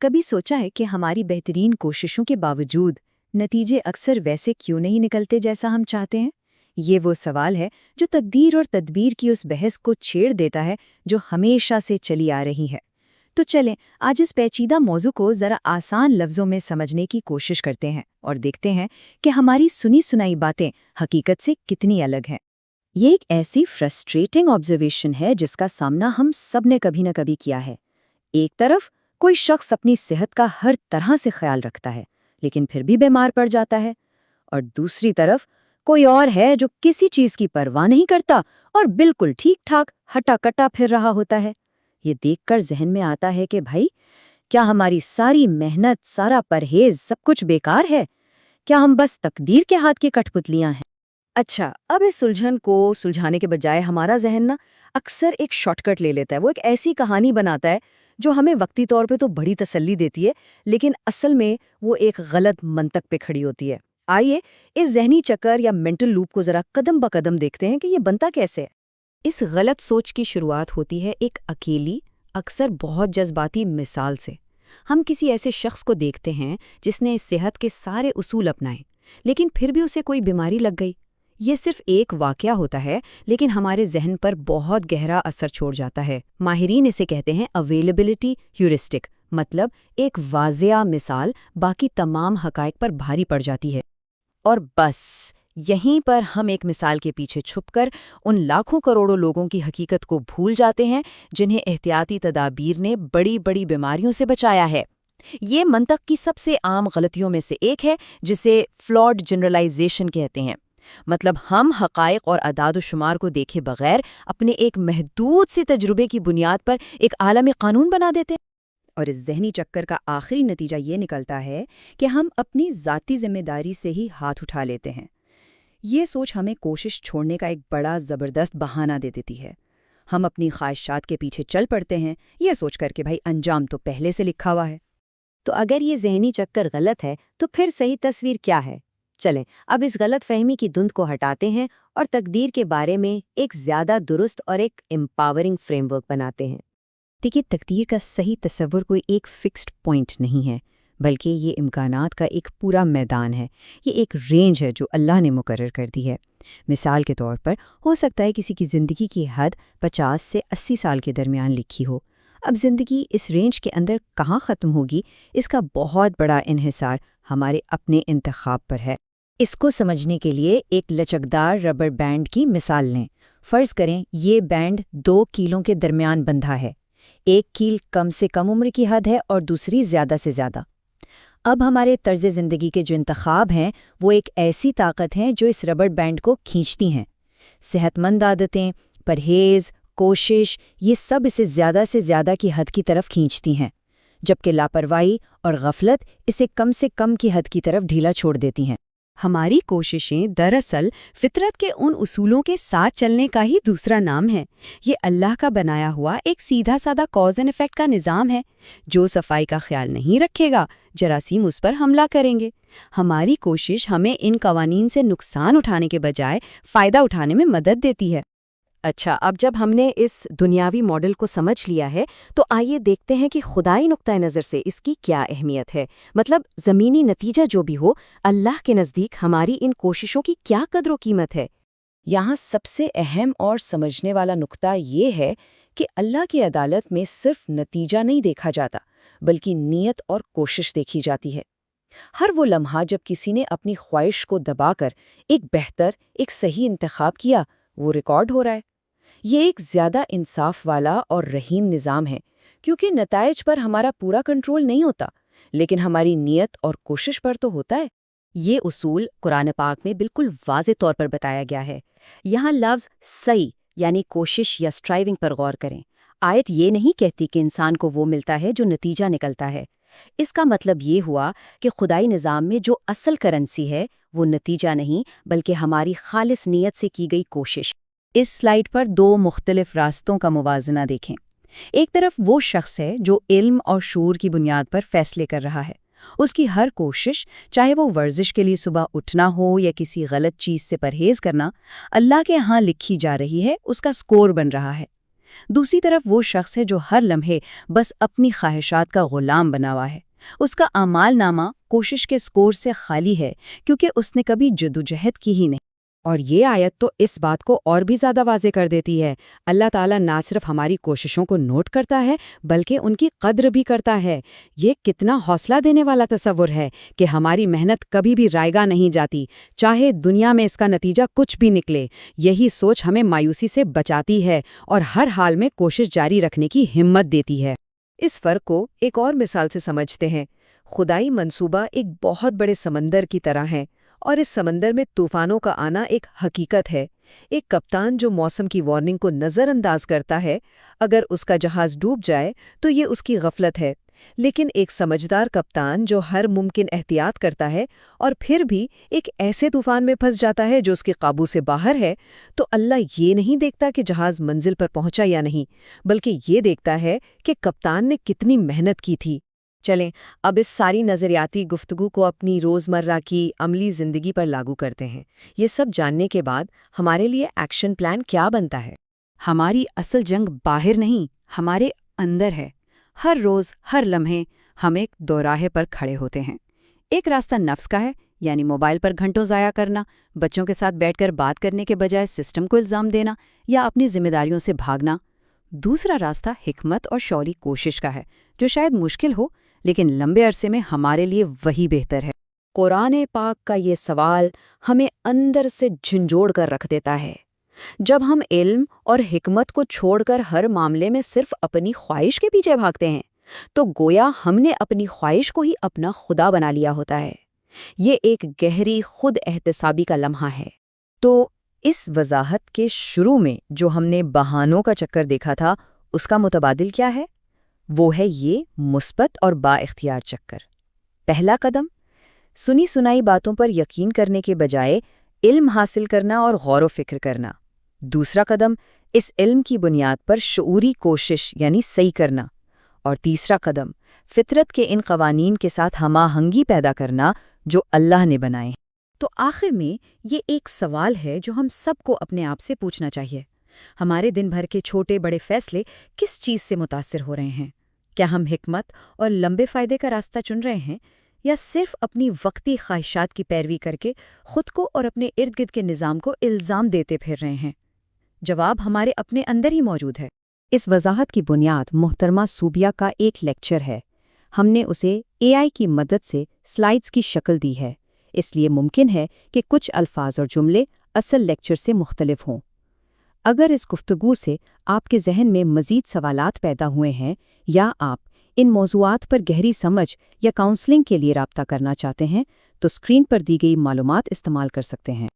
کبھی سوچا ہے کہ ہماری بہترین کوششوں کے باوجود نتیجے اکثر ویسے کیوں نہیں نکلتے جیسا ہم چاہتے ہیں؟ یہ وہ سوال ہے جو تقدیر اور تدبیر کی اس بحث کو چھیڑ دیتا ہے جو ہمیشہ سے چلی آ رہی ہے۔ تو چلیں آج اس پیچیدہ موضوع کو ذرا آسان لفظوں میں سمجھنے کی کوشش کرتے ہیں اور دیکھتے ہیں کہ ہماری سنی سنائی باتیں حقیقت سے کتنی الگ ہیں۔ یہ ایک ایسی فرسٹریٹنگ آبزرویشن ہے جس کا سامنا ہم سب نے کبھی نہ کبھی کیا ہے۔ ایک طرف کوئی شخص اپنی صحت کا ہر طرح سے خیال رکھتا ہے لیکن پھر بھی بیمار پڑ جاتا ہے، اور دوسری طرف کوئی اور ہے جو کسی چیز کی پرواہ نہیں کرتا اور بالکل ٹھیک ٹھاک ہٹا کٹا پھر رہا ہوتا ہے۔ یہ دیکھ کر ذہن میں آتا ہے کہ بھائی، کیا ہماری ساری محنت، سارا پرہیز، سب کچھ بیکار ہے؟ کیا ہم بس تقدیر کے ہاتھ کی کٹھ پتلیاں ہیں؟ اچھا، اب اس سلجھن کو سلجھانے کے بجائے ہمارا ذہن اکثر ایک شارٹ کٹ لے لیتا ہے۔ وہ ایک ایسی کہانی بناتا ہے جو ہمیں وقتی طور پہ تو بڑی تسلی دیتی ہے، لیکن اصل میں وہ ایک غلط منطق پہ کھڑی ہوتی ہے۔ آئیے اس ذہنی چکر یا مینٹل لوپ کو ذرا قدم بہ قدم دیکھتے ہیں کہ یہ بنتا کیسے ہے۔ اس غلط سوچ کی شروعات ہوتی ہے ایک اکیلی، اکثر بہت جذباتی مثال سے۔ ہم کسی ایسے شخص کو دیکھتے ہیں جس نے صحت کے سارے اصول اپنائے، لیکن پھر بھی اسے کوئی بیماری لگ گئی۔ یہ صرف ایک واقعہ ہوتا ہے لیکن ہمارے ذہن پر بہت گہرا اثر چھوڑ جاتا ہے۔ ماہرین اسے کہتے ہیں اویلیبلٹی ہیورسٹک، مطلب ایک واضح مثال باقی تمام حقائق پر بھاری پڑ جاتی ہے۔ اور بس یہیں پر ہم ایک مثال کے پیچھے چھپ کر ان لاکھوں کروڑوں لوگوں کی حقیقت کو بھول جاتے ہیں جنہیں احتیاطی تدابیر نے بڑی بڑی بیماریوں سے بچایا ہے۔ یہ منطق کی سب سے عام غلطیوں میں سے ایک ہے جسے فلاڈ جنرلائزیشن کہتے ہیں۔ مطلب ہم حقائق اور اعداد و شمار کو دیکھے بغیر اپنے ایک محدود سے تجربے کی بنیاد پر ایک عالمی قانون بنا دیتے ہیں۔ اور اس ذہنی چکر کا آخری نتیجہ یہ نکلتا ہے کہ ہم اپنی ذاتی ذمہ داری سے ہی ہاتھ اٹھا لیتے ہیں۔ یہ سوچ ہمیں کوشش چھوڑنے کا ایک بڑا زبردست بہانہ دے دیتی ہے۔ ہم اپنی خواہشات کے پیچھے چل پڑتے ہیں، یہ سوچ کر کہ بھائی انجام تو پہلے سے لکھا ہوا ہے۔ تو اگر یہ ذہنی چکر غلط ہے تو پھر صحیح تصویر کیا ہے؟ چلیں اب اس غلط فہمی کی دھند کو ہٹاتے ہیں اور تقدیر کے بارے میں ایک زیادہ درست اور ایک امپاورنگ فریم ورک بناتے ہیں۔ دیکھیے، تقدیر کا صحیح تصور کوئی ایک فکسڈ پوائنٹ نہیں ہے، بلکہ یہ امکانات کا ایک پورا میدان ہے۔ یہ ایک رینج ہے جو اللہ نے مقرر کر دی ہے۔ مثال کے طور پر ہو سکتا ہے کسی کی زندگی کی حد 50 سے 80 سال کے درمیان لکھی ہو۔ اب زندگی اس رینج کے اندر کہاں ختم ہوگی، اس کا بہت بڑا انحصار ہمارے اپنے انتخاب پر ہے۔ اس کو سمجھنے کے لیے ایک لچکدار ربر بینڈ کی مثال لیں۔ فرض کریں یہ بینڈ 2 کیلوں کے درمیان بندھا ہے۔ ایک کیل کم سے کم عمر کی حد ہے اور دوسری زیادہ سے زیادہ۔ اب ہمارے طرز زندگی کے جو انتخاب ہیں وہ ایک ایسی طاقت ہیں جو اس ربر بینڈ کو کھینچتی ہیں۔ صحت مند عادتیں، پرہیز، کوشش، یہ سب اسے زیادہ سے زیادہ کی حد کی طرف کھینچتی ہیں، جبکہ لاپرواہی اور غفلت اسے کم سے کم کی حد کی طرف ڈھیلا چھوڑ دیتی ہیں۔ ہماری کوششیں دراصل فطرت کے ان اصولوں کے ساتھ چلنے کا ہی دوسرا نام ہے۔ یہ اللہ کا بنایا ہوا ایک سیدھا سادہ کاز اینڈ ایفیکٹ کا نظام ہے۔ جو صفائی کا خیال نہیں رکھے گا، جراثیم اس پر حملہ کریں گے۔ ہماری کوشش ہمیں ان قوانین سے نقصان اٹھانے کے بجائے فائدہ اٹھانے میں مدد دیتی ہے۔ اچھا، اب جب ہم نے اس دنیاوی ماڈل کو سمجھ لیا ہے تو آئیے دیکھتے ہیں کہ خدائی نقطہ نظر سے اس کی کیا اہمیت ہے۔ مطلب زمینی نتیجہ جو بھی ہو، اللہ کے نزدیک ہماری ان کوششوں کی کیا قدر و قیمت ہے۔ یہاں سب سے اہم اور سمجھنے والا نقطہ یہ ہے کہ اللہ کی عدالت میں صرف نتیجہ نہیں دیکھا جاتا، بلکہ نیت اور کوشش دیکھی جاتی ہے۔ ہر وہ لمحہ جب کسی نے اپنی خواہش کو دبا کر ایک بہتر، ایک صحیح انتخاب کیا، وہ ریکارڈ ہو رہا ہے۔ یہ ایک زیادہ انصاف والا اور رحیم نظام ہے، کیونکہ نتائج پر ہمارا پورا کنٹرول نہیں ہوتا، لیکن ہماری نیت اور کوشش پر تو ہوتا ہے۔ یہ اصول قرآن پاک میں بالکل واضح طور پر بتایا گیا ہے۔ یہاں لفظ سعی یعنی کوشش یا سٹرائیونگ پر غور کریں۔ آیت یہ نہیں کہتی کہ انسان کو وہ ملتا ہے جو نتیجہ نکلتا ہے۔ اس کا مطلب یہ ہوا کہ خدائی نظام میں جو اصل کرنسی ہے وہ نتیجہ نہیں، بلکہ ہماری خالص نیت سے کی گئی کوشش۔ اس سلائیڈ پر 2 مختلف راستوں کا موازنہ دیکھیں۔ ایک طرف وہ شخص ہے جو علم اور شعور کی بنیاد پر فیصلے کر رہا ہے۔ اس کی ہر کوشش، چاہے وہ ورزش کے لیے صبح اٹھنا ہو یا کسی غلط چیز سے پرہیز کرنا، اللہ کے ہاں لکھی جا رہی ہے، اس کا سکور بن رہا ہے۔ دوسری طرف وہ شخص ہے جو ہر لمحے بس اپنی خواہشات کا غلام بنا ہوا ہے۔ اس کا اعمال نامہ کوشش کے سکور سے خالی ہے کیونکہ اس نے کبھی جدوجہد کی ہی نہیں۔ اور یہ آیت تو اس بات کو اور بھی زیادہ واضح کر دیتی ہے۔ اللہ تعالیٰ نہ صرف ہماری کوششوں کو نوٹ کرتا ہے بلکہ ان کی قدر بھی کرتا ہے۔ یہ کتنا حوصلہ دینے والا تصور ہے کہ ہماری محنت کبھی بھی رائیگاں نہیں جاتی، چاہے دنیا میں اس کا نتیجہ کچھ بھی نکلے۔ یہی سوچ ہمیں مایوسی سے بچاتی ہے اور ہر حال میں کوشش جاری رکھنے کی ہمت دیتی ہے۔ اس فرق کو ایک اور مثال سے سمجھتے ہیں۔ خدائی منصوبہ ایک بہت بڑے سمندر کی طرح ہے، اور اس سمندر میں طوفانوں کا آنا ایک حقیقت ہے۔ ایک کپتان جو موسم کی وارننگ کو نظر انداز کرتا ہے، اگر اس کا جہاز ڈوب جائے تو یہ اس کی غفلت ہے، لیکن ایک سمجھدار کپتان جو ہر ممکن احتیاط کرتا ہے اور پھر بھی ایک ایسے طوفان میں پھنس جاتا ہے جو اس کے قابو سے باہر ہے، تو اللہ یہ نہیں دیکھتا کہ جہاز منزل پر پہنچا یا نہیں، بلکہ یہ دیکھتا ہے کہ کپتان نے کتنی محنت کی تھی۔ چلیں اب اس ساری نظریاتی گفتگو کو اپنی روزمرہ کی عملی زندگی پر لاگو کرتے ہیں۔ یہ سب جاننے کے بعد ہمارے لیے ایکشن پلان کیا بنتا ہے؟ ہماری اصل جنگ باہر نہیں، ہمارے اندر ہے۔ ہر روز، ہر لمحے ہم ایک دوراہے پر کھڑے ہوتے ہیں۔ ایک راستہ نفس کا ہے، یعنی موبائل پر گھنٹوں ضائع کرنا، بچوں کے ساتھ بیٹھ کر بات کرنے کے بجائے سسٹم کو الزام دینا یا اپنی ذمہ داریوں سے بھاگنا۔ دوسرا راستہ حکمت اور شعوری کوشش کا ہے، جو شاید مشکل ہو لیکن لمبے عرصے میں ہمارے لیے وہی بہتر ہے۔ قرآن پاک کا یہ سوال ہمیں اندر سے جھنجھوڑ کر رکھ دیتا ہے۔ جب ہم علم اور حکمت کو چھوڑ کر ہر معاملے میں صرف اپنی خواہش کے پیچھے بھاگتے ہیں تو گویا ہم نے اپنی خواہش کو ہی اپنا خدا بنا لیا ہوتا ہے۔ یہ ایک گہری خود احتسابی کا لمحہ ہے۔ تو اس وضاحت کے شروع میں جو ہم نے بہانوں کا چکر دیکھا تھا، اس کا متبادل کیا ہے؟ وہ ہے یہ مثبت اور با اختیار چکر۔ پہلا قدم، سنی سنائی باتوں پر یقین کرنے کے بجائے علم حاصل کرنا اور غور و فکر کرنا۔ دوسرا قدم، اس علم کی بنیاد پر شعوری کوشش یعنی صحیح کرنا۔ اور تیسرا قدم، فطرت کے ان قوانین کے ساتھ ہم آہنگی پیدا کرنا جو اللہ نے بنائے۔ تو آخر میں یہ ایک سوال ہے جو ہم سب کو اپنے آپ سے پوچھنا چاہیے۔ ہمارے دن بھر کے چھوٹے بڑے فیصلے کس چیز سے متاثر ہو رہے ہیں؟ کیا ہم حکمت اور لمبے فائدے کا راستہ چن رہے ہیں، یا صرف اپنی وقتی خواہشات کی پیروی کر کے خود کو اور اپنے ارد گرد کے نظام کو الزام دیتے پھر رہے ہیں؟ جواب ہمارے اپنے اندر ہی موجود ہے۔ اس وضاحت کی بنیاد محترمہ صوبیہ کا ایک لیکچر ہے۔ ہم نے اسے AI کی مدد سے سلائیڈز کی شکل دی ہے، اس لیے ممکن ہے کہ کچھ الفاظ اور جملے اصل لیکچر سے مختلف ہوں۔ اگر اس گفتگو سے آپ کے ذہن میں مزید سوالات پیدا ہوئے ہیں یا آپ ان موضوعات پر گہری سمجھ یا کاؤنسلنگ کے لیے رابطہ کرنا چاہتے ہیں تو اسکرین پر دی گئی معلومات استعمال کر سکتے ہیں۔